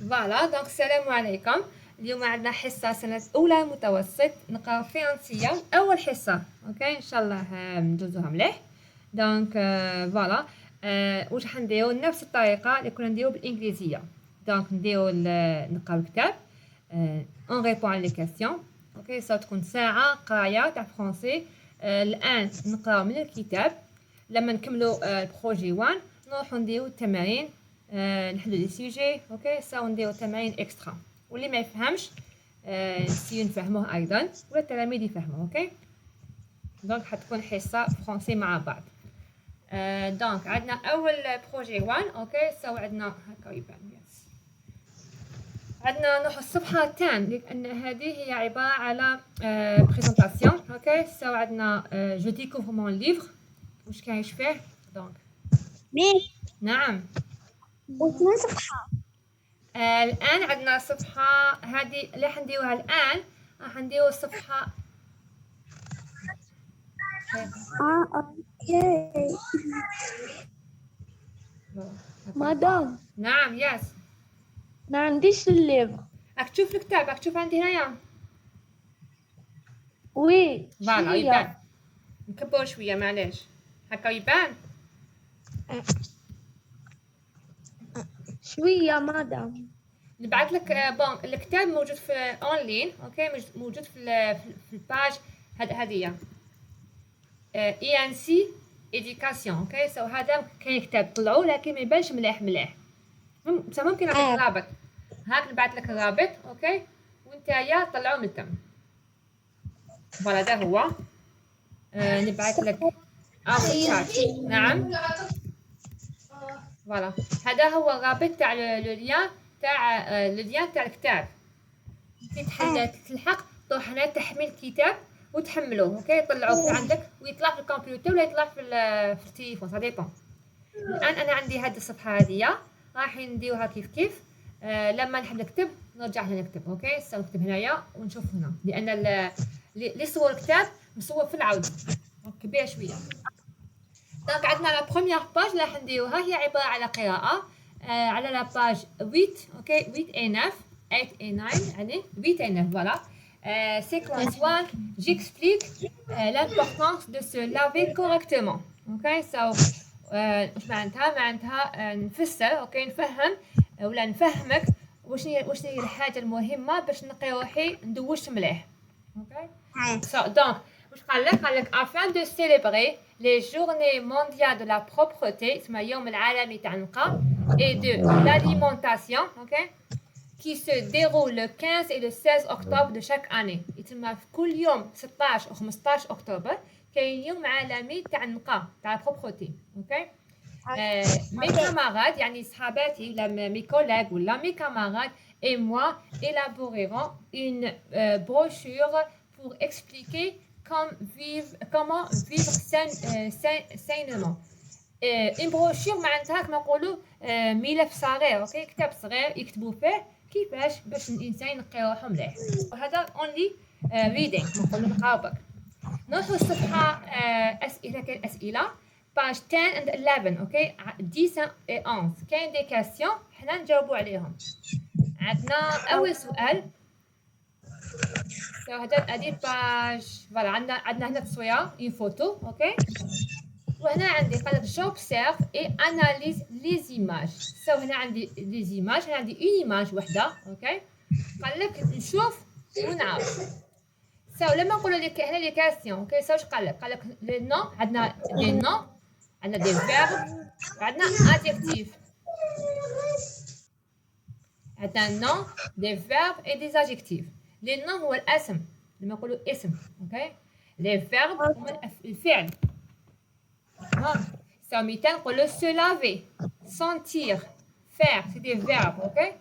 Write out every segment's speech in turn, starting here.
فوالا دونك السلام عليكم. اليوم عندنا حصة سنة أولى متوسط نقراو فرنسية أول حصة. أوكي إن شاء الله ندوزوها مليح. دونك فوالا واش راح نديرو نفس الطريقة اللي كنا نديرو بالإنجليزية. دونك نديرو نقراو الكتاب اون ريبون على لي كاستيون. اوكي سا تكون ساعة قراية تاع فرونسي. الآن نقراو من الكتاب. لما نكملو البروجي 1 نروحو نديرو التمارين، نحلو لي سوجي. اوكي ساو نديرو تمارين اكسترا، واللي ما يفهمش نسيو نفهموه ايضا ولا التلاميذ يفهموا. اوكي دونك حتكون حصه فرونسي مع بعض. دونك عندنا اول بروجي 1. اوكي ساو عندنا هكا يبان يس. عندنا نروح الصفحه الثانيه لان هذه هي عباره على بريزونطاسيون. اوكي ساو عندنا جو ديكوفر مون ليفر. واش كاينش فيه؟ دونك مي نعم. وين صفحة؟ الآن عندنا صفحة هذه اللي حنديروها الآن. راح نديرو الصفحة. اوكي مدام نعم يس. ما عنديش الليفر. راك تشوف الكتاب، راك تشوف عندي هنايا. وي فوالا يبان. نكبرو شوية معليش هكا يبان. شوية مدام. نبعث لك بون الكتاب موجود في اونلاين. اوكي موجود في الباج هذه اي ان سي ايديوكاسيون. اوكي سو هذا كاين كتاب طلعوا لكن ما يبانش مليح. ممكن نعطيك الرابط. هاك نبعث لك الرابط. اوكي وانت يا طلعوا من التم. فوالا هذا هو. نبعث لك شات. نعم فوالا هذا هو الرابط تاع لو ليان تاع الكتاب. كي تلحق تروح هنا تحميل الكتاب وتحملوه. اوكي يطلعوه في عندك ويطلع في الكمبيوتر ولا يطلع في التليفون سا ديبون. الان انا عندي هذه الصفحه هذه راح نديروها كيف لما نحب نكتب نرجع هنا نكتب. اوكي سو نكتب هنايا ونشوف هنا لان اللي صور الكتاب مصور في العوده كبير شويه. دونك عندنا لا بروميير باج اللي راح نديروها هي عباره على قراءه على لا باج 8. اوكي 8 et 9 8 et 9 يعني 8 et 9 voilà. Séquence 1 j'explique l'importance de se laver correctement. اوكي سو واش معناتها نفسر. اوكي نفهم ولا نفهمك واش هي الحاجه المهمه باش نقي روحي ندوش مليح. اوكي سو دونك واش قال لك afin de célébrer les journées mondiales de la propreté اسمها يوم العالمي تاع النقاء et de l'alimentation. اوكي qui se déroule le 15 et le 16 octobre de chaque année. يتم في كل يوم 16 و 15 اكتوبر كاين يوم عالمي تاع النقاء تاع البروبرتي. اوكي mes camarades يعني صحاباتي ولا مي كوليغ ولا مي camarades et moi élaborerons une brochure pour expliquer comment vivre sainement. une brochure معناتها كما نقولوا ملف صغير. اوكي كتاب صغير يكتبوا فيه كيفاش باش الانسان ينقي روحو مليح. وهذا اونلي ريدينغ نقولوا نقراو برك. نروحوا الصفحه اسئله. كاين اسئله باج 10 and 11. اوكي 10 و 11 كاين دي كاستيون حنا نجاوبوا عليهم. عندنا اول سؤال. هذه باج فوالا عندنا هنا تصويره اون فوتو. اوكي وهنا عندي قالك j'observe et analyse les images. سو هنا عندي لي زيماج. هنا عندي اون ايماج وحده. اوكي قالك نشوف ونعرف. سو لما نقولوا لك هنا لي كاستيون. اوكي سو واش قالك لي نو. عندنا دي نو، عندنا دي فيرب وعندنا ادجكتيف. عندنا نو دي فيرب اي دي ادجكتيف. لي نو هو الاسم لما نقولوا اسم. اوكي لي فيرب هما الفعل. سو مثال نقولوا se laver sentir faire c'est des verbes. اوكي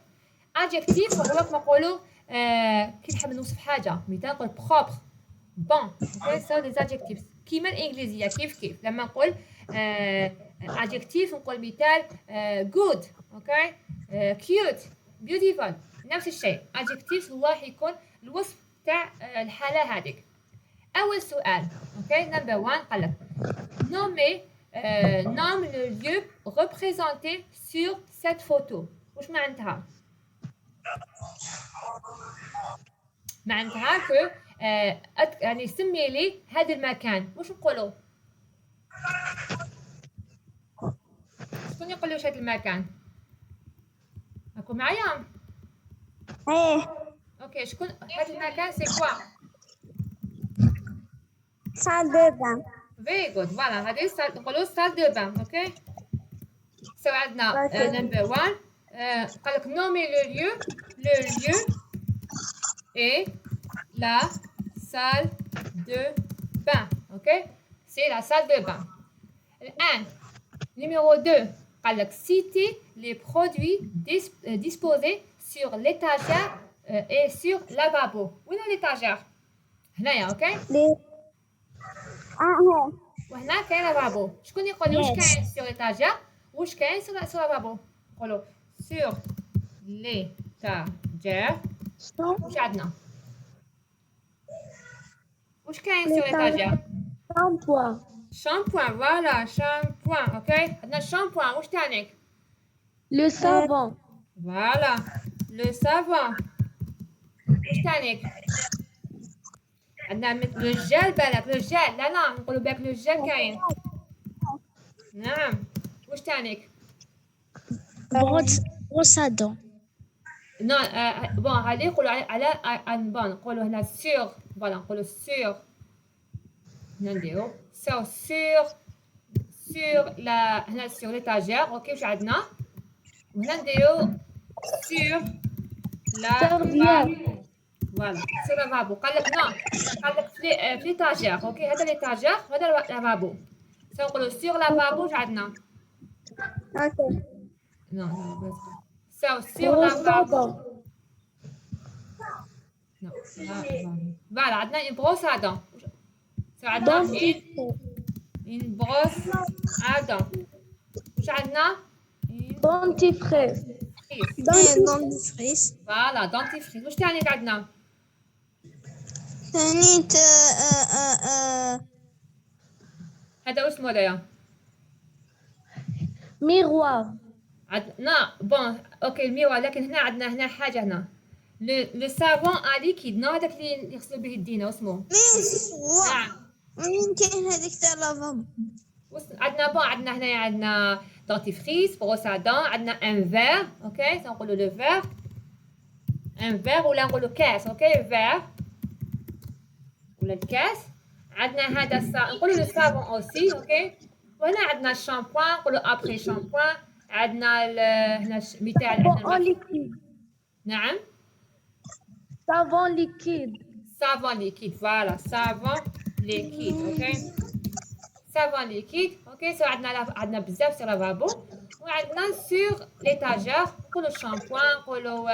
adjectif هو كما نقولوا كي نحب نوصف حاجه. مثال نقول propre bon. اوكي سو des adjectives كيما الانجليزيه كيف لما نقول adjectif نقول مثال good. اوكي cute beautiful نفس الشيء. adjectif هو يكون الوصف تاع الحاله هذيك. اول سؤال. اوكي نمبر 1 قالك nomme le lieu représenté sur cette photo. واش معناتها؟ معناتها كو يعني سمي لي هذا المكان. واش نقولوا؟ شكون يقول لي واش هذا المكان؟ راكم معايا؟ ايه اوكي، شكون هذا المكان؟ سي كوا؟ salle de bain. Very good. Voilà, هذه نقولوا salle de bain. اوكي. سو عندنا نمبر 1 قال لك nommer le lieu. Le lieu est la salle de bain. Ok, c'est la salle de bain. الآن numéro 2 قال لك citer les produits disposés sur l'étagère et sur lavabo. وين l'étagère؟ هنايا. اوكي. وهنا كاين لافابو. شكون يقول لي واش كاين سور ليتاجير واش كاين سور لافابو؟ نقولوا سور ليتاجير. واش عندنا؟ واش كاين سور ليتاجير؟ Shampoing. شامبوان. فوالا شامبوان. اوكي، عندنا الشامبوان. واش تانيك؟ Le savon. فوالا لو سافون. واش تانيك؟ عندنا لو جيل. بالك لو جيل. لا نقولوا بالك لو جيل كاين. نعم. واش تانيك؟ brosse à dents. نو بون هذه يقولوا على بون نقولوا هنا سور. فوالا نقولوا سور. هنا نديرو سور لا هنا سور ليتاجير. اوكي. واش عندنا؟ وهنا نديرو سور لا. فوالا سور لافابو. قال لك نو. قال لك في ليتاجير. اوكي، هذا ليتاجير وهذا لافابو. سنقولوا سور لافابو. واش عندنا؟ اوكي. نو سور لافابو. نو فوالا عندنا une brosse à dents. عندنا une brosse à dents. واش عندنا؟ dentifrice. dentifrice. فوالا dentifrice. واش تاني عندنا؟ ثاني هذا اسمه هذايا؟ miroir. عندنا بون اوكي الميوه. لكن هنا عندنا هنا حاجه هنا لو سافون ا ليكيد. نو هذاك اللي يغسلوا به يدينا اسمه. نعم. وين كاين هذيك تاع لافابو؟ عندنا بون عندنا هنا عندنا دونتيفريس بروس ا دون. عندنا ان فير. اوكي سنقولوا لو فير. ان فير ولا نقولوا كاس. اوكي فير ولا الكاس. عندنا هذا نقولوا لو سافون اوسي. اوكي. وهنا عندنا الشامبوان. نقولوا ابري شامبوان. عندنا هنا مثال. savon liquide. نعم. savon liquide. savon liquide. فوالا savon liquide. اوكي savon liquide. اوكي سو عندنا بزاف سور لافابو. وعندنا سور ليتاجير نقولوا الشامبوان. نقولوا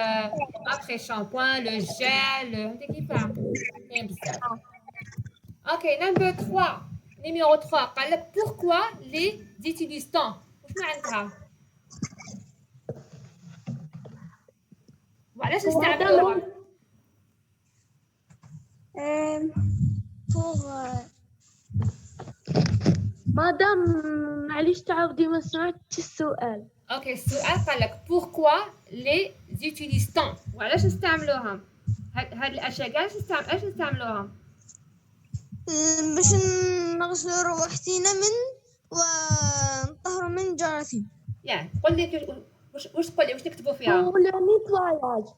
ابري شامبوان لو جيل. هذا كيفاه كاين بزاف. اوكي نمبر 3 نيميرو 3 قال لك pourquoi les utilisent-t-on. واش معناتها؟ وعلاش نستعملوها؟ مدام معليش تعاودي ما سمعتش السؤال. اوكي السؤال قال لك pourquoi les utilisent-t-on. وعلاش نستعملوها؟ هاد الاشياء كاع علاش نستعملوها؟ باش نغسلوا روحتينا من ونطهروا من الجراثيم. يعني قول لي واش تقول لي واش نكتبوا فيها؟ pour le nettoyage.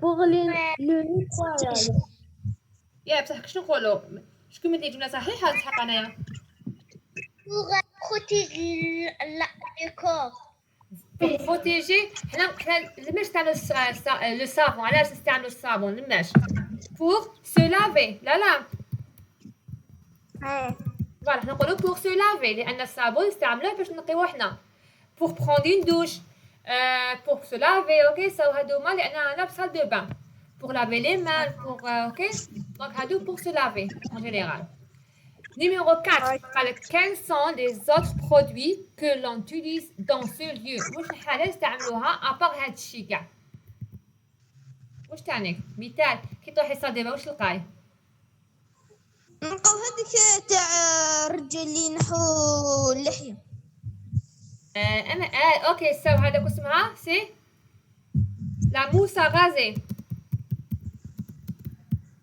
pour le nettoyage. يا بصح شنو نقولوا؟ شكون مدير جمله صحيحه تحق انايا؟ pour protéger le corps. pour protéger. حنا لماش نستعملوا لو صابون؟ علاش نستعملوا الصابون؟ لماش؟ pour se laver. لا فوالا حنا نقولوا pour se laver لان الصابون نستعملوه باش نقيو حنا. pour prendre une douche. pour se laver. اوكي سو هادوما لان انا في salle de bain. pour laver les mains. pour اوكي دونك هادو pour se laver en général. Numéro 4 قال لك quels sont les autres produits que l'on utilise dans ce lieu. واش الحاجه نستعملوها ابار هاد الشيء كاع؟ واش تانيك؟ مثال كي تروحي صال دابا واش تلقاي؟ نلقاو هذيك تاع الرجال اللي ينحوا اللحيه. انا اوكي سو هذا اسمها سي لا موسى غازي.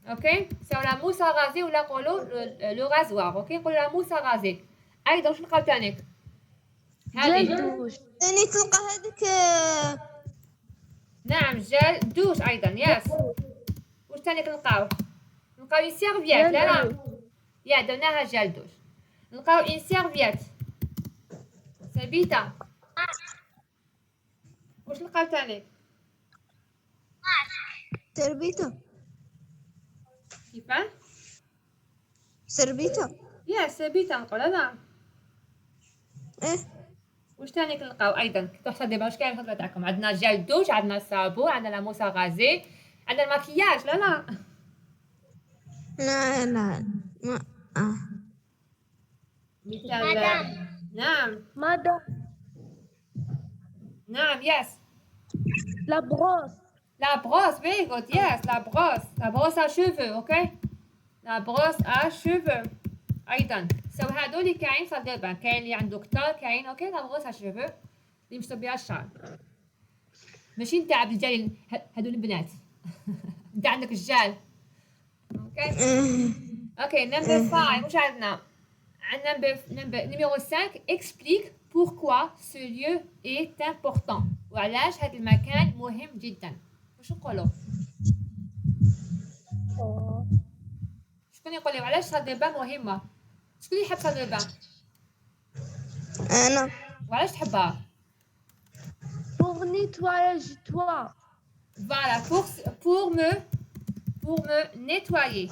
اوكي سو لا موسى غازي ولا نقولوا لو غازوار. اوكي نقولوا لا موسى غازي. ايضا واش نلقاو تانيك؟ هذه جلدوش. ثاني تلقى هذيك نعم جل دوش ايضا يس. واش تاني نلقاو؟ نلقاو اون سيرفيات. لا لا يا درناها جل دوش. نلقاو اون سيرفيات ثابته. واش نلقاو تاني؟ تربيته كيفاه؟ سربيته. يا ثابته نقول لا. ايه واش تاني كنلقاو ايضا؟ تحصل دابا واش كاين الخدمه تاعكم؟ عندنا جل دوش، عندنا الصابون، عندنا لا موسى غازي، عندنا الماكياج. لا لا لا لا ما مثال. مدام. نعم مادام نعم يس. لا بروس. La brosse, very good, yes, la brosse à cheveux, ok? La brosse à cheveux. أيضا سو هادول كاين صار دابا كاين اللي عنده كتار كاين اوكي لا بروس à cheveux اللي مشطب بها الشعر ماشي نتاع بالجال هادول البنات. انت عندك الجال اوكي. اوكي نمبر 5 واش عندنا؟ عندنا نمبر نيميرو 5 explique pourquoi ce lieu est important. وعلاش هذا المكان مهم جدا. واش نقولوا؟ شكون يقول لي علاش صال دو بان مهمه؟ شكون يحب صال دو بان؟ انا وعلاش تحبها؟ pour nettoyage toi. Voilà pour me nettoyer.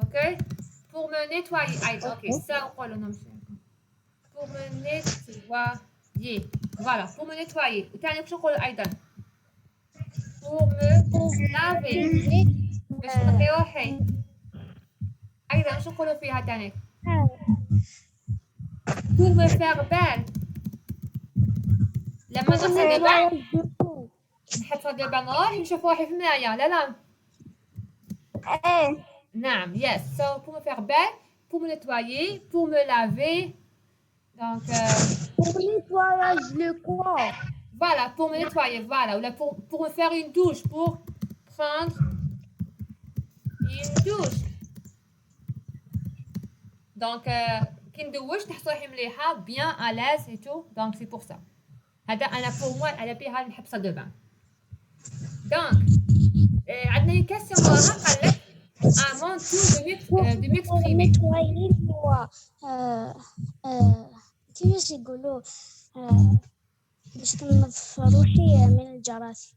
OK pour me nettoyer ايضا. اوكي سا نقولوا نمشي pour me nettoyer. Voilà pour me nettoyer. وثاني واش نقولوا ايضا؟ pour me laver. باش نقي روحي. ايضا واش نقولوا فيها ثاني؟ pour me faire belle. لما نغسل دابا نحط دابا نروح نشوف روحي في المرايه. لا لا ايه نعم yes so pour me faire belle pour me nettoyer pour me laver donc pour nettoyage le corps. voilà pour me nettoyer voilà ou là pour me faire une douche pour prendre une douche donc كي ندوش تحس روحي مليحه bien à l'aise et tout donc c'est pour ça. هذا انا pour moi على بها نحب صال دو بان. donc عندنا une question وراها قال لك à mon tour de m'exprimer. نتوايي هو كيفاش يقولوا باش كنظف روحي من الجراثيم.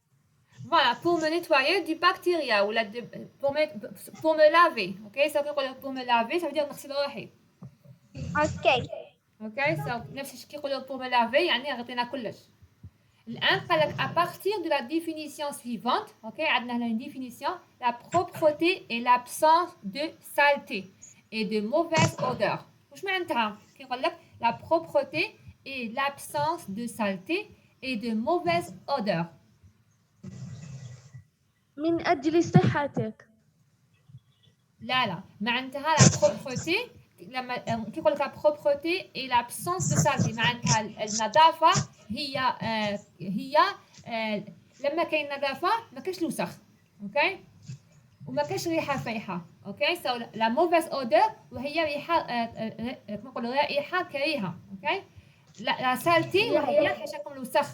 Voilà, pour me nettoyer du bactéria ou pour me laver. Ok, ça veut dire pour me laver, ça veut dire نغسل روحي. اوكي Ok, ça نفس الشيء كيقولوا pour me laver يعني غطينا كلش. الآن قال لك à partir de la définition suivante, ok, عندنا هنا une définition, la propreté et l'absence de saleté et de mauvaise odeur. واش معناتها؟ كيقول لك la propreté et l'absence de saleté et de mauvaise odeur. من أجل صحتك. لا لا معناتها لا بروبرتي لما كيقول لك لا بروبرتي اي لابسونس دو سالتي معناتها النظافه هي لما كاين نظافه ما كاينش الوسخ اوكي وما كاينش ريحه فايحه اوكي سو لا موفيز اودور وهي ريحه كما نقولوا رائحه كريهه اوكي لا سالتي وهي حاشاكم الوسخ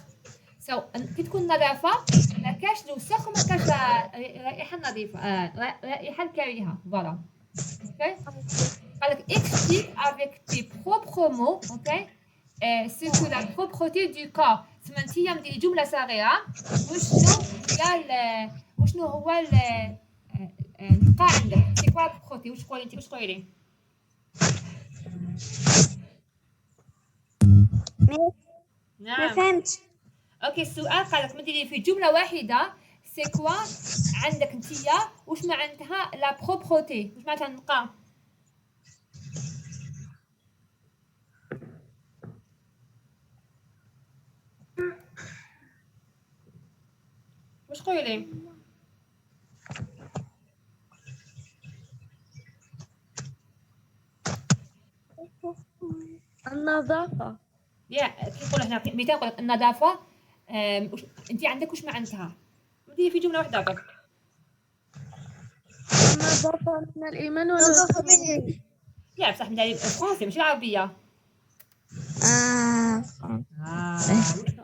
سو كي تكون نظافه ما كاش الوسخ وما كاش رائحه نظيفه رائحه الكريهه فوالا اوكي قال لك explique avec tes propres mots اوكي ce que la propreté du corps تسمى انتيا مديري جمله صغيره وشنو هو النقاء عندك سي كوا لا بروبرتي واش تقولي انت واش تقولي لي ما نعم فهمتش. اوكي السؤال قال لك مديري في جمله واحده سي كوا عندك انتيا واش معناتها لا بروبرتي واش معناتها النقاء واش قولي النظافة. يا كي نقولوا هنا مثال نقول لك النظافة أنت عندك واش معناتها؟ بدي في جملة واحدة برك. النظافة من الإيمان ولا نظافة التنظيف؟ من يا بصح من الفرنسي ماشي العربية. وشنو شنو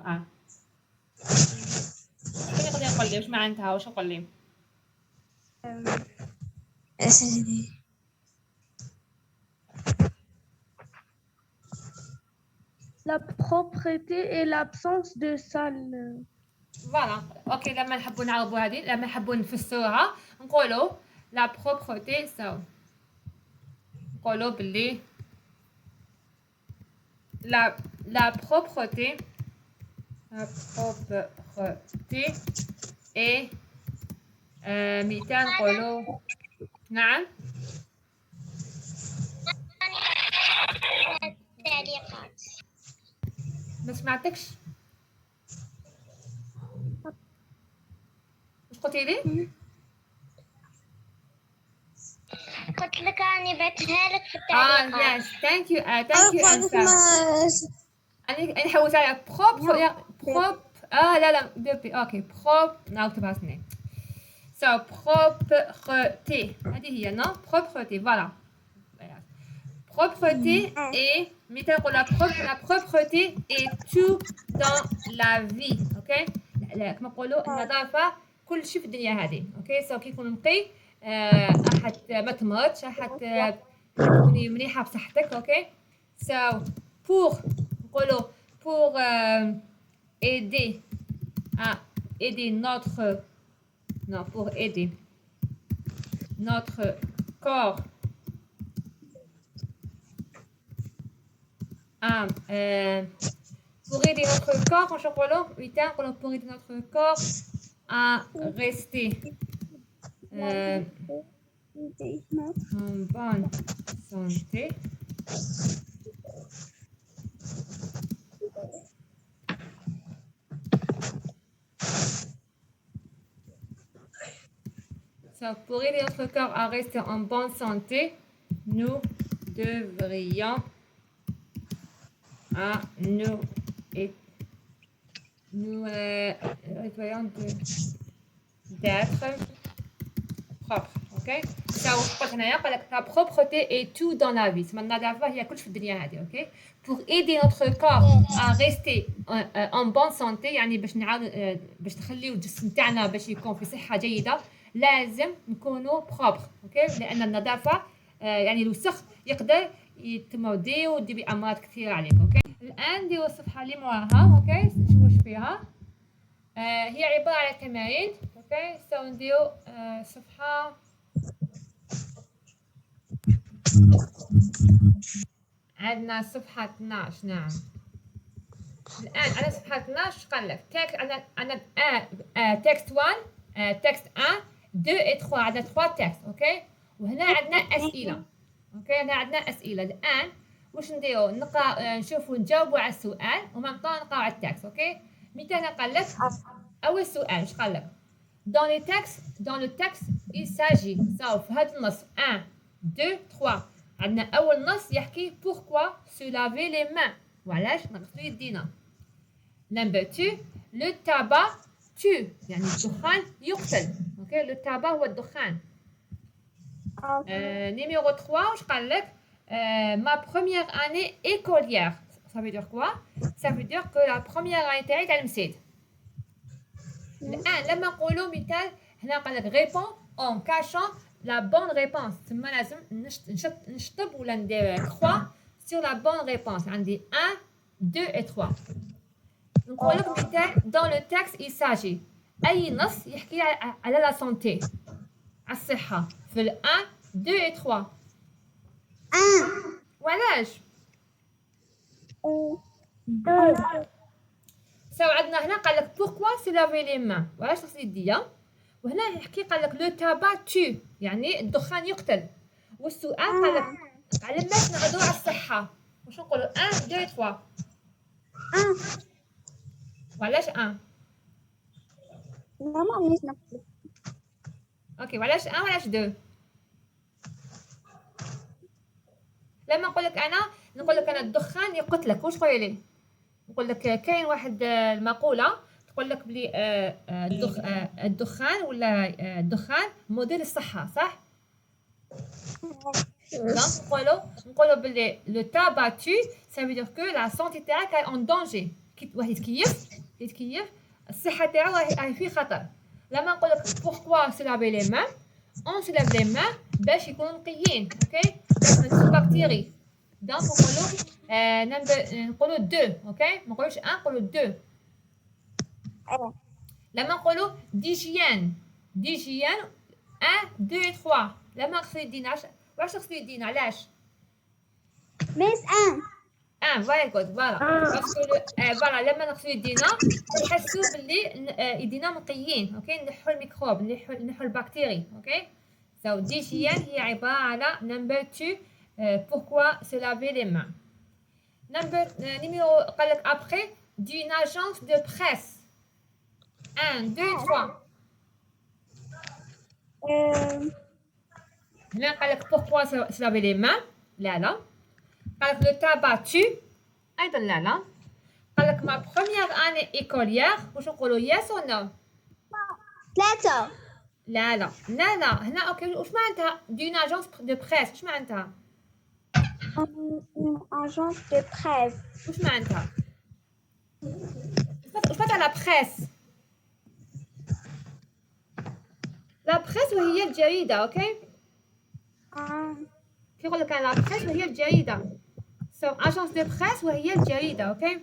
نقدر نقول لي واش معناتها واش نقول لي؟ أساسي. La propreté et l'absence de sale. فوالا اوكي لما نحبوا نعربوا هذه لما نحبوا نفسروها نقولوا لا بروبرتي سو نقولوا باللي لا بروبرتي اي مثال نقولوا نعم التعليقات. ما سمعتكش واش قلتي لي؟ قلت لك راني بعتها لك في التعليقات. يس ثانك يو ثانك أنا يو قلت انسا ما أنا حولت على بروب لا دوبي أوكي بروب نكتبها سنين سو بروبرتي هذه هي نو بروبرتي فوالا propreté et مثال نقول la propreté est tout dans la vie اوكي كما نقولوا النظافة كل شيء في الدنيا هذه اوكي سو كي يكون نقي احد ما تمرضش احد تكوني مليحة بصحتك اوكي سو pour نقولوا pour aider à aider pour aider notre corps pour aider notre corps, pour aider notre corps à rester en bonne santé. Pour aider notre corps à rester en bonne santé, nous devrions nettoyons d'être propre. Ok? La propreté est tout dans la vie. Ok? Pour aider notre corps à rester en bonne santé, يعني باش نخليو الجسم تاعنا باش يكون في صحة جيدة لازم نكونوا propre. ok? لأن النظافة يعني الوسخ يقدر يتمودي ودي بأمراض كثيرة عليك. اوكي الآن نديرو الصفحة اللي موراها. اوكي نشوفوا واش فيها. هي عبارة على تمارين. اوكي سو نديرو صفحة عندنا صفحة 12. نعم الآن على صفحة 12 قال لك عندنا تكست 1 تكست 1 2 et 3 عندنا 3 تكست. اوكي وهنا عندنا أسئلة. اوكي هنا عندنا أسئلة. الآن واش نديرو نقرا نشوفوا نجاوبوا على السؤال وما نقراو على التكست. اوكي مثلا قال لك أول سؤال اش قال لك dans le texte il s'agit في هذا النص 1 2 3 عندنا أول نص يحكي pourquoi se laver les mains وعلاش نغسلوا يدينا. نمبر 2 le tabac tue يعني الدخان يقتل. اوكي le tabac هو الدخان. Numéro 3 واش قال لك ma première année écolière ça veut dire quoi? ça veut dire que la première année تاعي تاع المسيد. الآن لما نقولوا مثال هنا قال لك répond en cachant la bonne réponse ثم لازم نشطب ولا ندير croix sur la bonne réponse. عندي 1 2 et 3. نقول لك مثال dans le texte il s'agit أي نص يحكي على la santé على الصحة في 1 2 et 3. وعلاش؟ سو عندنا هنا قال لك pourquoi se laver les mains وعلاش تغسل يديا. وهنا يحكي قال لك le tabac tue يعني الدخان يقتل. والسؤال قال لك على ماش نعودوا على الصحة واش نقولوا 1 2 3. وعلاش 1؟ لا ما عنديش نقول. اوكي وعلاش 1 وعلاش 2؟ لما نقول لك انا الدخان يقتلك واش تقولي لي؟ نقول لك كاين واحد المقوله تقول لك بلي الدخان ولا الدخان موديل الصحه، صح؟ دونك نقولوا بلي لو تابا تو ça veut dire que la santé تاعك راهي en danger. كي واحد يتكيف الصحه تاعو راهي في خطر. لما نقول لك pourquoi se laver les mains on se lave les mains باش يكونوا نقيين، اوكي، باش ما نديرش بكتيري. دونك نقولوا 2، اوكي، ما نقولوش 1، نقولوا 2. لما نقولوا ديجيان 1 2 3. لما نغسلو يدينا واش نغسلو يدينا علاش؟ ميس 1. فوالا جود، فوالا باسكو فوالا لما نغسلو يدينا نحسو بلي يدينا نقيين، اوكي، نحو الميكروب، نحو البكتيري، اوكي. سو ديجيان هي عباره على نمبر 2 pourquoi se laver les mains. Numéro قال لك après d'une agence de presse 1 2 3. هنا قال لك pourquoi se laver les mains، لا قال لك le tabac tue، ايضا لا قال لك ma première année écolière، واش نقولوا yes ou no؟ 3. لا هنا اوكي. واش معناتها d'une agence de presse؟ واش معناتها؟ agence de presse. واش معناتها؟ واش معناتها لا بريس؟ لا بريس وهي الجريدة، اوكي. كي يقول لك لا بريس وهي الجريدة، سو اجونس دو بريس وهي الجريدة، اوكي.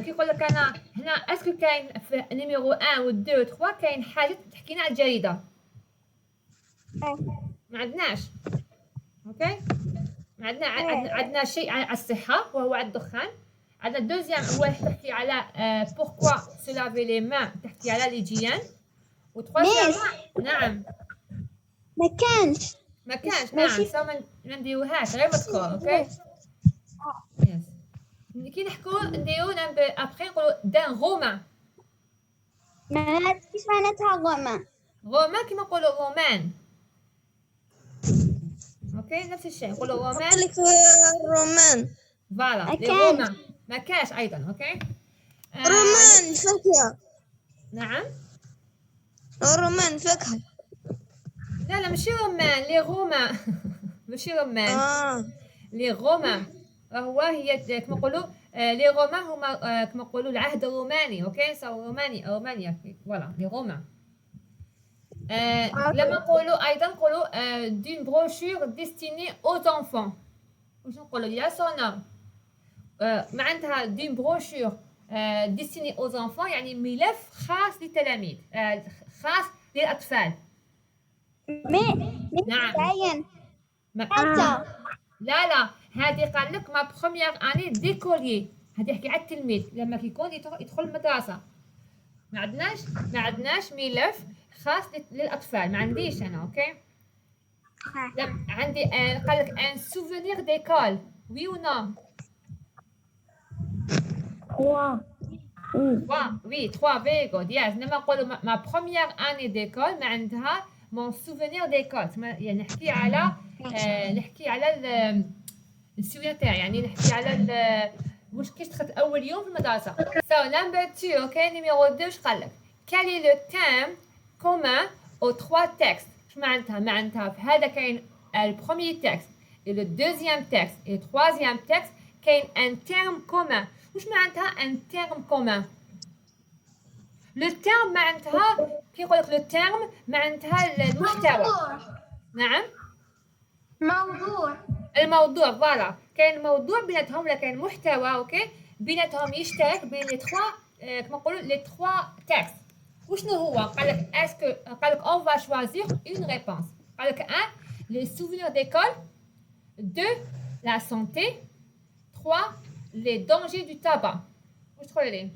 كي يقول لك انا هنا اسكو كاين في نيميرو 1 و 2 و 3 كاين حاجة تحكينا على الجريدة؟ ما عندناش، اوكي. عندنا شيء على الصحة وهو على الدخان. عندنا دوزيام هو تحكي على pourquoi se laver les mains، تحكي على الهيجيان. وتروازيام نعم ما كانش نعم سو ما نديروهاش غير مذكور، اوكي. يس كي نحكو نديرو ابخي نقولو دان رومان. كيف معناتها رومان كيما نقولو رومان، اوكي، نفس الشيء نقولوا رومان. قلت لك رومان. فوالا لي رومان ما كاش ايضا، اوكي. رومان فاكهة. نعم رومان فاكهة. لا ماشي رومان، لي رومان ماشي رومان. لي رومان هو هي كما نقولوا لي رومان هما كما نقولوا العهد الروماني، اوكي. سو رومانيا فوالا لي رومان. لما نقولوا ايضا نقولوا دون بروشور ديستيني aux enfants، واش نقولوا ياس او نو؟ معناتها دون بروشور ديستيني aux enfants يعني ملف خاص للتلاميذ، خاص للاطفال. نعم لا هذه قال لك ما بروميير اني ديكولي، هذه يحكي على التلميذ لما كيكون يدخل المدرسه. ما عندناش ملف خاص للاطفال، ما عنديش انا، اوكي. لا عندي قال لك ان سوفونير ديكول، وي و نو؟ 3 وي 3 فيري جود يس. لما نقولوا ما بروميير اني ديكول معناتها مون سوفونير ديكول، يعني نحكي على السوفونير تاعي، يعني نحكي على واش كيش دخلت اول يوم في المدرسه. سو نمبر 2 اوكي. نيميرو 2 واش قال لك؟ quel est le thème commun aux 3 textes؟ واش معناتها في هذا كاين البروميير تكست et le deuxième texte et le troisième texte كاين un terme commun. واش معناتها un terme commun؟ لو terme معناتها كي يقول لك لو terme معناتها المحتوى. نعم الموضوع فوالا. كاين موضوع بيناتهم ولا كاين محتوى، اوكي، بيناتهم يشترك بين لي 3 كما نقولوا لي 3 تكست. وشنو هو؟ قال لك اسكو قال لك اون فا شوازير اون ريبونس. قال لك 1 لي سوفينير ديكول، 2 لا سانتي، 3 لي دانجي دو تابا. واش تقول لي؟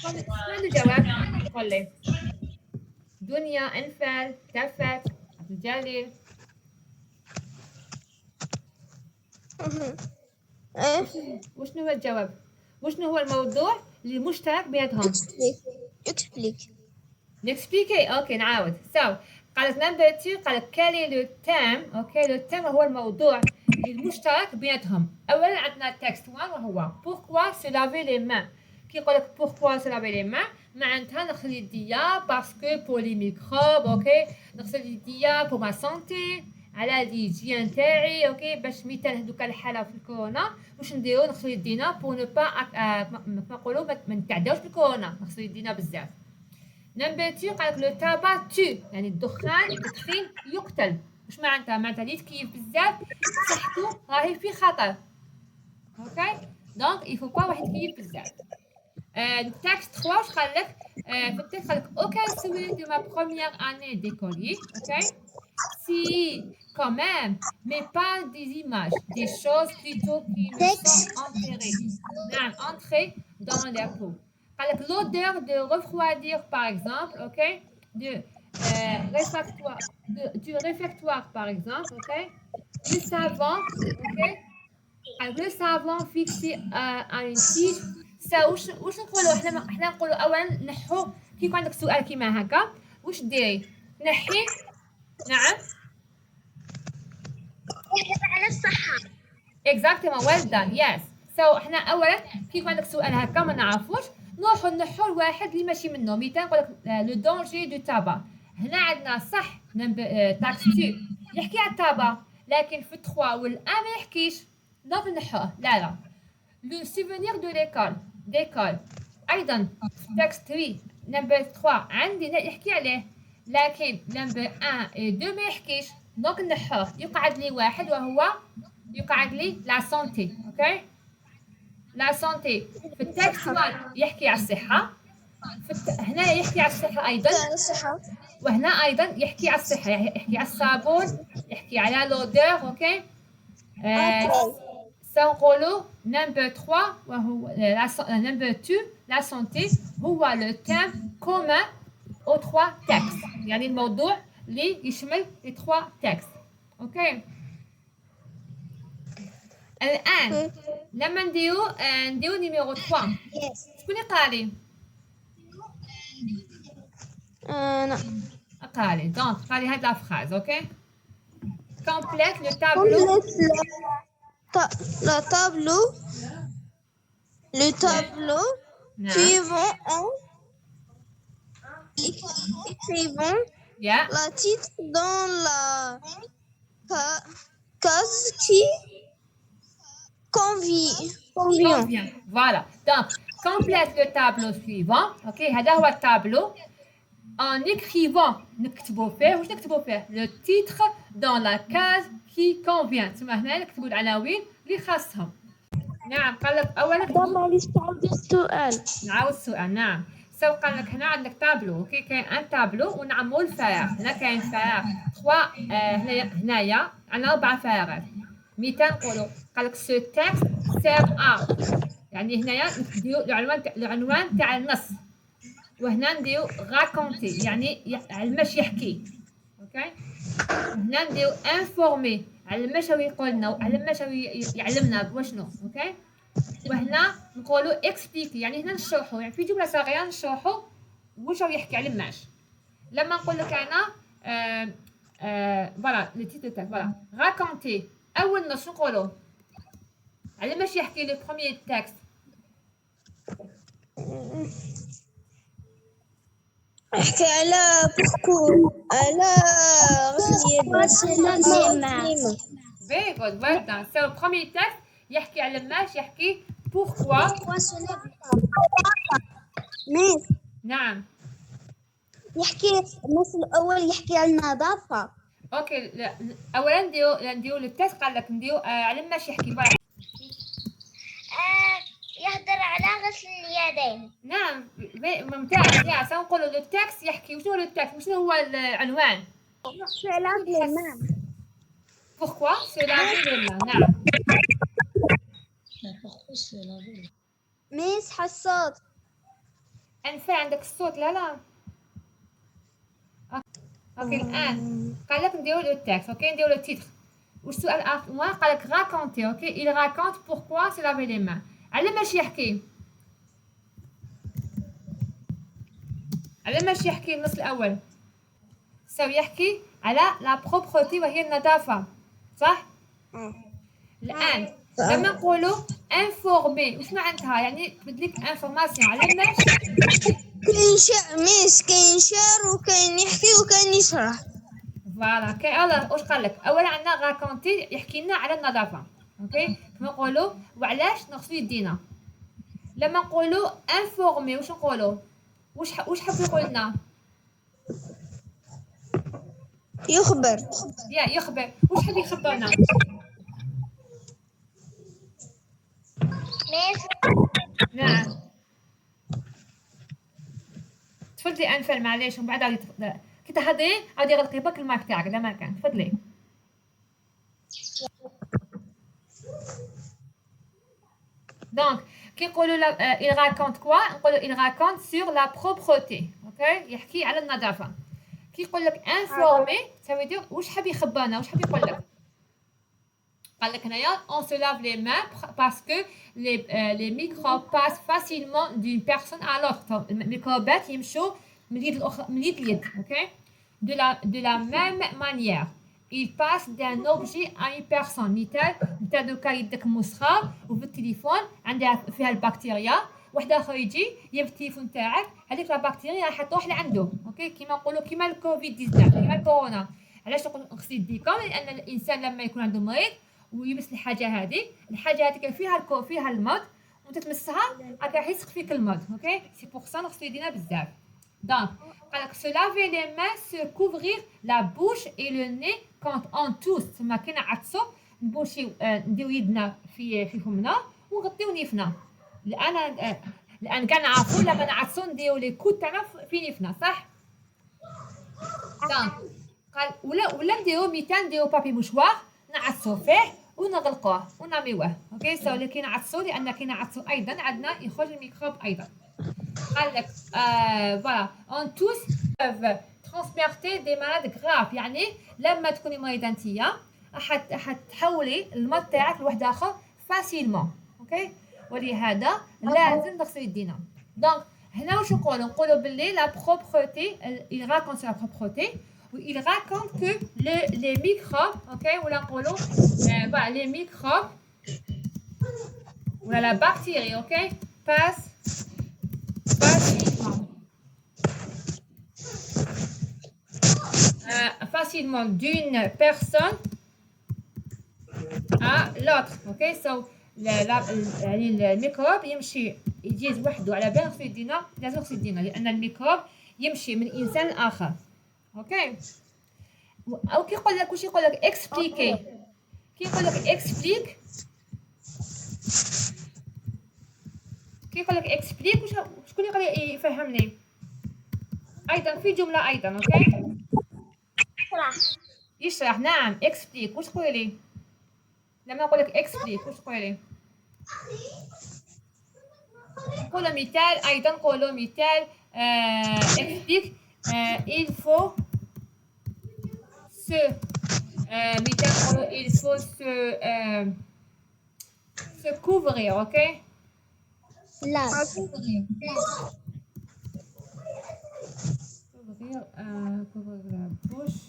شنو الجواب؟ قول لي. دنيا، انفال، كفت، عبد الجليل. وشنو هو الجواب؟ وشنو هو الموضوع اللي مشترك بيناتهم؟ اكتب لك نكسبليكي اوكي نعاود قالك نمبر 2 قالك كالي لو تام اوكي لو تام هو الموضوع المشترك بيناتهم. اولا عندنا تكست 1 وهو pourquoi se laver les mains. كي يقولك pourquoi se laver les mains معناتها نغسل يديا باسكو بور لي ميكروب اوكي نغسل يديا بور ما سونتي على الهيجين تاعي اوكي باش مثال هذوك الحاله في الكورونا واش نديرو نغسل يدينا بور نو با كما نقولوا ما نتعداوش بالكورونا نغسل يدينا بزاف. نمبر 2 قالك لو تابا تو يعني التدخين يقتل. واش معناتها اللي تكيف بزاف صحتو راهي في خطر اوكي دونك يفو با واحد يكيف بزاف. التكست 3 واش قالك في التكست قالك aucun souvenir de ma première année d'écolier ok si quand même mais pas des images des choses plutôt qui me sont entrées dans la peau. قالك l'odeur de refroidir par exemple ok du réfectoire par exemple ok le savon ok le savon fixé à une tige. واش نقولوا احنا نقولوا اولا نحو كي يكون عندك سؤال كيما هكا واش ديري نحي. نعم على الصحة. exactement well done yes so احنا اولا كي يكون عندك سؤال هكا ما نعرفوش نروحوا نحو الواحد اللي ماشي منه. مثال نقول لك لو دونجي دو تابا. هنا عندنا صح تاكس 2 يحكي على التابا لكن في 3 والان ما يحكيش دونك نحوه. لا لو سوفونير دو ديكول ايضا تاكس 3 نمبر 3 عندي يحكي عليه لكن نمبر 1 و 2 ما يحكيش دونك نحوه. يقعد لي واحد وهو يقعد لي لا سونتي اوكي لا سونتي. في التاكس 1 يحكي على الصحه هنا يحكي على الصحه ايضا وهنا ايضا يحكي على الصحه يحكي على الصابون يحكي على لودور اوكي سنقولوا نمبر 3 وهو نمبر 2 لا سونتي هو لو تيم كومان او 3 تكست يعني الموضوع اللي يشمل لي 3 تكست اوكي. الان لما نديرو نيميرو 3 شكون يقرا لي؟ انا اقرا لي دونك قرا لي هاد لا فراز اوكي كومبليت لو تابلو le tableau نعم suivant en écrivant يا la titre dans la case qui convient. Voilà. Donc, complète le tableau suivant. OK, هذا هو التابلو. En écrivant نكتبوا فيه واش نكتبوا فيه le titre dans la case qui convient. ثم هنا نكتبوا العناوين اللي خاصهم. نعم قال لك اولا معليش تعاودي السؤال. نعاود السؤال. نعم سو قال لك هنا عندك تابلو اوكي كاين ان تابلو ونعملوا الفراغ. هنا كاين فراغ 3 هنايا عندنا 4 فراغات. مثال نقولوا قال لك سو تكست سير ا يعني هنايا نديروا العنوان تاع النص وهنا نديروا راكونتي يعني علماش يحكي اوكي. هنا نديروا انفورمي علماش هو يقول لنا علماش هو يعلمنا بواشنو اوكي. وهنا نقولوا اكسبليكي يعني هنا نشرحوا يعني في جمله صغيره نشرحوا واش هو يحكي علماش. لما نقول لك انا فوالا لو تيتر تاع فوالا راكونتي اول نص نقولوا علماش يحكي لو بروميير تكست احكي على بوكو على غسل يد. فيري جود ويل دان. سو البروميير تكست يحكي على ماش يحكي بوركوا. ميس نعم يحكي النص الأول يحكي على النظافة. اوكي لا. اولا نديرو التكست قال لك نديرو على ماش يحكي يهدر على غسل اليدين. نعم ممتاز. يا سنقول لو تكست يحكي وشنو هو التكست وشنو هو العنوان pourquoi se laver les mains. نعم ميس حصاد انفع عندك الصوت. لا اوكي الان قال لك نديرو لو تكست اوكي نديرو لو تيتر. والسؤال الاخر قال لك راكونتي اوكي il raconte pourquoi se laver les mains. على ماش يحكي على ماش يحكي النص الاول سو يحكي على لا بروبرتي وهي النظافه صح الان لما نقولوا انفورمي واش معناتها يعني تبدلك انفورماسيون على ماش كاين ميس كاين شعر وكاين يحكي وكاين يشرح. فوالا كاين الله واش قال لك اولا عندنا راكونتي يحكي لنا على النظافه اوكي كما نقولوا وعلاش نغسلوا يدينا لما نقولوا انفورمي واش نقولوا واش حاب يقول لنا يخبر. يا يخبر واش حاب يخبرنا ميس نعم تفضلي انفل معليش ومن بعد عاودي كي تهضري عاودي غلقي برك المايك تاعك لا ما كان تفضلي دونك كي نقولوا il raconte quoi نقولوا il raconte sur la propreté اوكي يحكي على النظافه كي يقول لك انفورمي ça veut dire واش حاب يخبرنا واش حاب يقول لك قال لك هنايا on se lave les mains parce que les microbes passent facilement d'une personne à l'autre الميكروبات يمشوا من اليد الاخرى من اليد لليد اوكي de la même manière il passe d'un objet à une personne مثال دوكا يدك مسخه وفي التليفون عندها فيها البكتيريا واحد اخر يجي يجيب التليفون تاعك هذيك البكتيريا راح تروح لعنده اوكي كيما نقولوا كيما الكوفيد 19 كيما الكورونا علاش نقول اغسل يديكم لان الانسان لما يكون عنده مريض ويلبس الحاجه هذيك فيها المرض وانت تمسها راح يلصق فيك المرض اوكي سي بور سا نغسلوا يدينا بزاف دونك قالك se laver les mains se couvrir la bouche et le nez quand on tousse تما كي نعطسوا نبوشيو نديرو يدنا في فمنا ونغطيو نيفنا الان كاع نعرفوا لما نعطسوا نديرو لي كود تاعنا في نيفنا صح دونك قال ولا نديرو مثال نديرو بابي مشوار نعطسوا فيه ونغلقوه ونرميوه اوكي سو اللي كي نعطسوا لان كي نعطسوا ايضا عندنا يخرج الميكروب ايضا قال لك فوالا اون توس ترانسبيرتي دي مالاد غراف يعني لما تكوني مريضه انتيا حتحولي المرض تاعك لواحد اخر فاسيلمون اوكي ولهذا لازم نغسلوا يدينا دونك هنا واش نقولوا باللي لا بروبرتي il raconte sur la propreté il raconte que les microbes اوكي ولا نقولوا voilà les microbes ولا la bactérie اوكي passe facilement d'une personne à l'autre اوكي سو يعني الميكروب يمشي يجي وحده على بالك في يدينا لازم نغسل يدينا لان الميكروب يمشي من انسان لاخر اوكي او كي يقول لك واش يقول لك اكسبليكي كي يقول لك اكسبليك كي يقول لك اكسبليك شكون يقدر يفهمني ايضا في جمله ايضا اوكي يشرح نعم اكسبليك واش تقولي لي لما نقول لك اكسبليك واش تقولي لي نقولوا مثال ايضا نقولوا مثال اكسبليك il faut se مثال نقولوا il faut se couvrir اوكي لا couvrir la bouche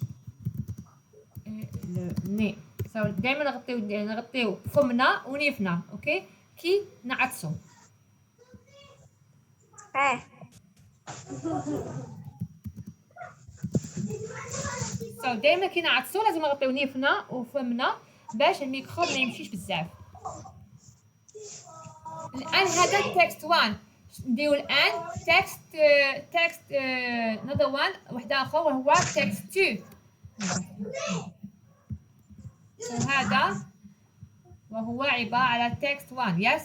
et le nez دائما نغطيو فمنا ونيفنا اوكي كي نعطسو دائما كي نعطسو لازم نغطيو نيفنا وفمنا باش الميكروب ما يمشيش بزاف الان هذا تكست 1 نديرو الان تكست another one واحد اخر وهو تكست 2 هذا وهو عبارة على تكست 1 يس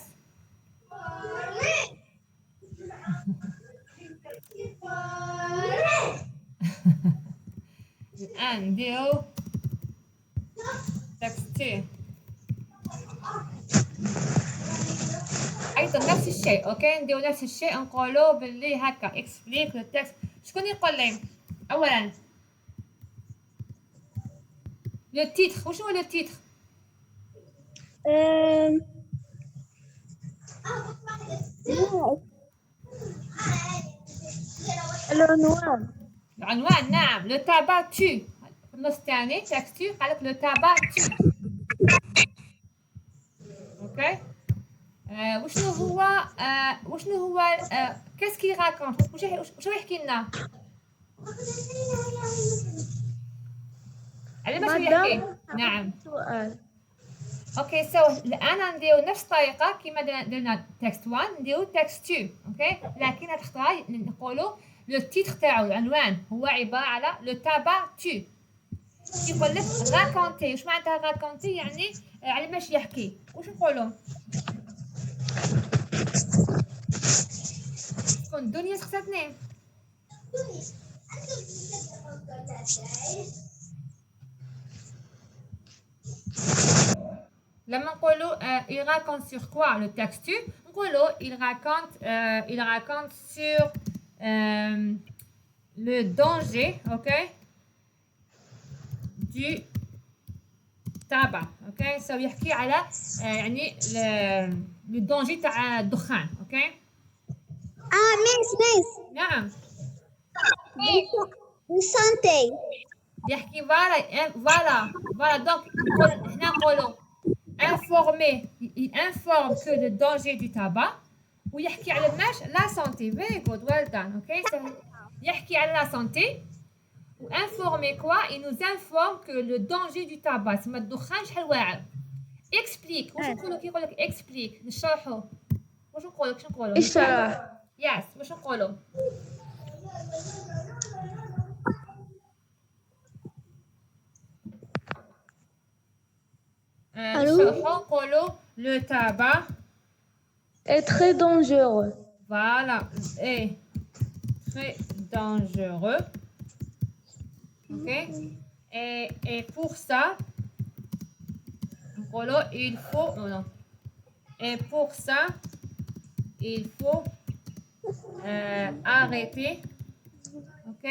الآن نديرو تكست 2 أيضا نفس الشيء أوكي نديرو نفس الشيء نقولو باللي هكا اكسبليك التكست شكون يقول لي أولا لو تيتر واش هو لو تيتر العنوان. العنوان نعم. لو تابا تو في النص الثاني تكست تو قال لك لو تابا تو. اوكي. وشنو هو كاسكي راكونت؟ واش يحكي لنا؟ على ما شو يحكي؟ نعم. سؤال. اوكي سو الان نديرو نفس الطريقه كيما درنا تكست 1 نديرو تكست 2. اوكي لكن هاد الخطره نقولو لو تيتر تاعو العنوان هو عباره على لو تابا تو. يقول لك راكونتي. واش معناتها راكونتي؟ يعني على ماش يحكي. واش نقولو؟ شكون الدنيا سقساتني؟ لما نقولوا il raconte sur quoi le texte نقولوا il raconte sur le danger, ok, du tabac. ok سو يحكي على يعني le danger تاع الدخان. ok ميس نعم. سانتي. يحكي voilà donc هنا نقولوا informer. il informe que le danger du tabac. ويحكي على ماش la santé. very good, well done. ok so يحكي على la santé. و informer quoi? il nous informe que le danger du tabac تسمى الدخان شحال واعر. explique. واش نقولوا كي يقول لك explique؟ نشرحوا. واش نقولوا؟ اشرح. يس. واش نقولوا؟ نشرحوا نقولوا le tabac est très dangereux. voilà est très dangereux. ok et pour ça نقولوا il faut non et pour ça il faut arrêter ok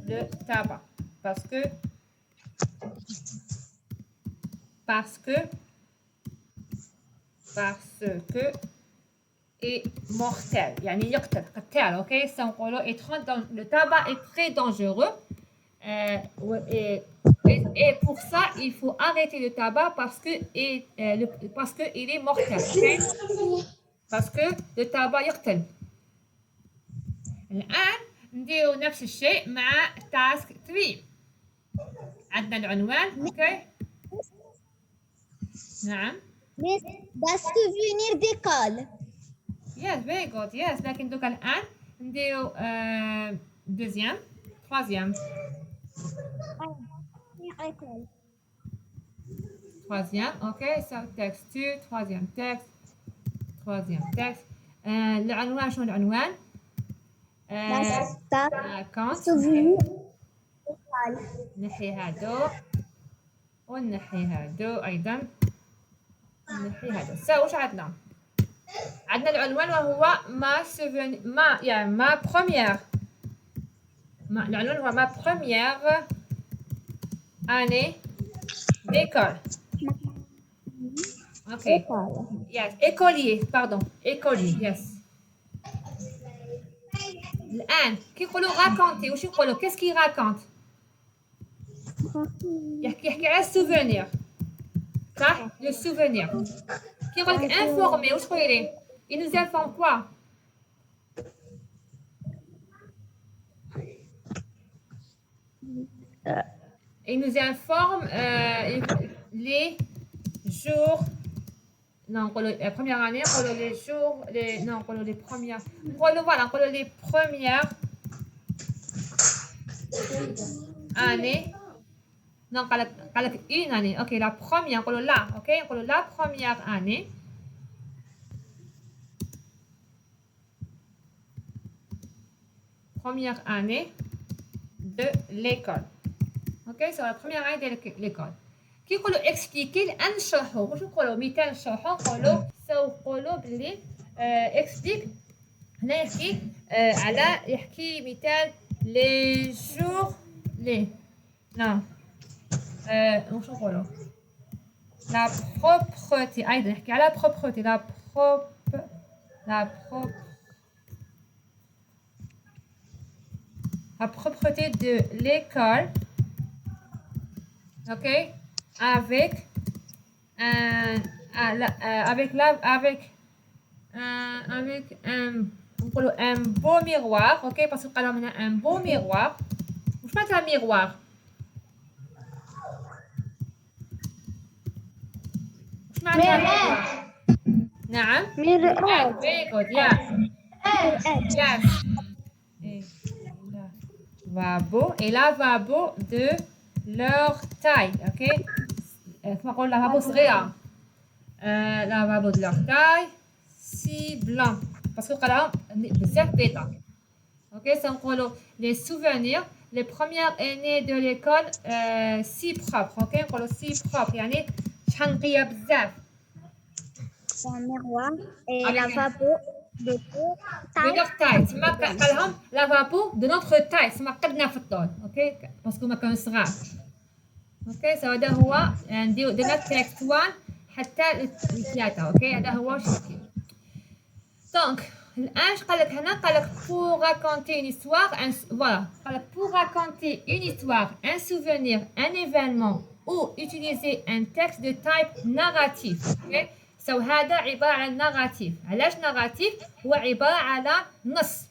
le tabac parce que est mortel. يعني يقتل قتال. ok سنقولوا le tabac est très dangereux. Et pour ça il faut arrêter le tabac parce que il est mortel. ok parce que le tabac يقتل. الآن نديرو نفس الشيء مع تاسك 3. عندنا العنوان. اوكي نعم. ميس دا سوفينير ديكول. yes very good. yes لكن دوكا الآن نديرو دوزيام troisième. ok so text 2 troisième texte. العنوان شنو العنوان؟ كونت. نحي هادو ونحي هادو ايضا نحي هادو. سو واش عندنا؟ عندنا العنوان وهو ما بروميير. العنوان هو ما بروميير année d'école. ok yes écolier pardon écolier yes. الآن كي يقولوا راكونتي واش يقولوا؟ كيس كي راكونت؟ يحكي على السوفونير صح؟ لو سوفونير. كي يقول لك انفورمي واش تقولي ليه؟ il nous informe quoi؟ il nous informe les jours. non نقولوا la première année نقولوا les jours non نقولوا les premières نقولوا voilà نقولوا les premières années. non قال لك une année. ok la première نقولوا لا. ok نقولوا la première année de l'école. ok c'est la première année de l'école. كي يقولوا اكسبليكي الان نشرحوا. واش نقولوا؟ مثال نشرحوا نقولوا نقولوا بلي اكسبليك. هنا يحكي مثال لي جور لي نعم واش نقولوا؟ لا بروبرتي. ايضا يحكي على بروبرتي. la propreté de l'école, ok, avec un beau miroir, ok, parce qu'on a un beau miroir. Je mets un miroir. نعم. مرآة. Very good. Yeah. Yes. Lavabo et lavabo de leur taille, ok. كما نقول lavabo صغيرة. lavabo de leur taille si blanc parce que قراهم بزاف بيضاء. Ok, ça نقولوا les souvenirs les premières années de l'école si propre. Ok, نقولوا si propre يعني شحال نقية بزاف. Un miroir et Avec lavabo de de leur taille. تسمى قال لهم لافابو de notre taille. تسمى قدنا في الطول. اوكي باسكو ما كانوا صغار. اوكي سو هذا هو نديرو درنا تكست 1 حتى الثلاثة. اوكي هذا هو الشكل. دونك الان قال لك هنا قال لك pour raconter une histoire voilà قال لك pour raconter une histoire un souvenir un événement ou utiliser un texte de type narratif. اوكي سو هذا عبارة عن ناراتيف. علاش ناراتيف؟ هو عبارة على نص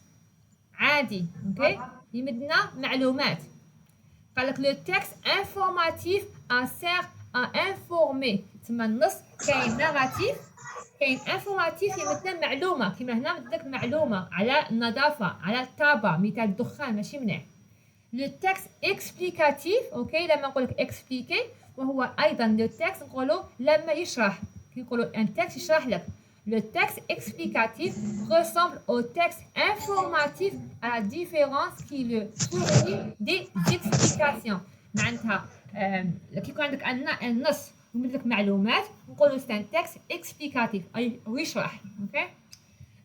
عادي. اوكي يمدنا معلومات. قال لك لو تكست انفورماتيف ان سير ان انفورمي. تسمى النص كاين ناراتيف كاين انفورماتيف يمدنا معلومة. كيما هنا مدلك معلومة على النظافة على الطابة مثال الدخان ماشي مليح. لو تكست اكسبليكاتيف اوكي لما نقول لك اكسبليكي وهو ايضا لو تكست نقولوا لما يشرح. Un texte يشرح لك. Le texte explicatif ressemble au texte informatif à la différence qui le fournit des explications. معناتها كي يكون عندك النص ويمد لك معلومات نقولوا c'est un texte explicatif أي يشرح. اوكي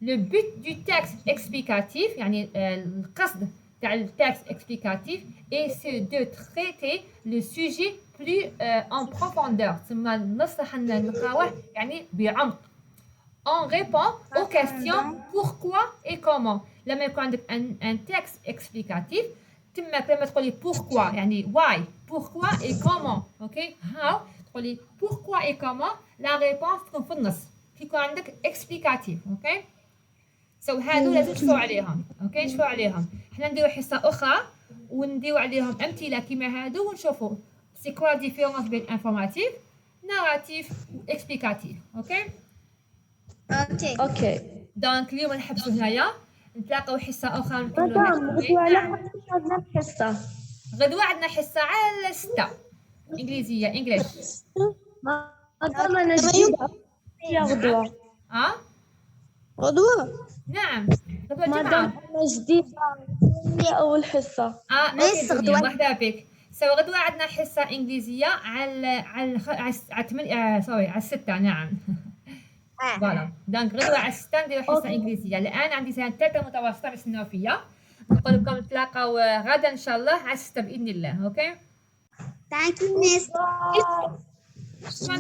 Le but du texte explicatif يعني القصد تاع التكست explicatif est de traiter le sujet plus en profondeur. تسمى النص راح نلقاوه يعني بعمق. On répond aux questions pourquoi et comment. لما يكون عندك un texte explicatif تماك لما تقولي pourquoi يعني why pourquoi et comment. اوكي how تقولي pourquoi et comment la réponse تكون في النص كي يكون عندك explicatif. اوكي سو هادو لازم تشوفوا عليهم. اوكي نشوفوا عليهم. حنا نديرو حصه اخرى ونديرو عليهم امثله كيما هادو ونشوفوا سي كوا لا ديفيرونس بين انفورماتيف ناراتيف واكسبليكاتيف. اوكي اوكي. دونك اليوم نحبسوا هنايا نتلاقاو حصه اخرى نكملوا. مدام غدوة على عندنا الحصة. غدوه عندنا حصه على 6 انجليزيه انجليش. مدام انا جديدة يا غدوة. غدوة نعم غدوه مدام جمعه. انا جديدة هي اول حصة. اوكي دنيا مرحبا بك. سو غدوه عندنا حصه انجليزيه على 8 سوري على 6. نعم فوالا دونك غدوه على 6 نديرو حصه انجليزيه. الان عندي سنه ثالثه متوسطه باش فيا. نقول لكم نتلاقاو غدا ان شاء الله على 6 باذن الله. اوكي Thank you, Miss. شكرا.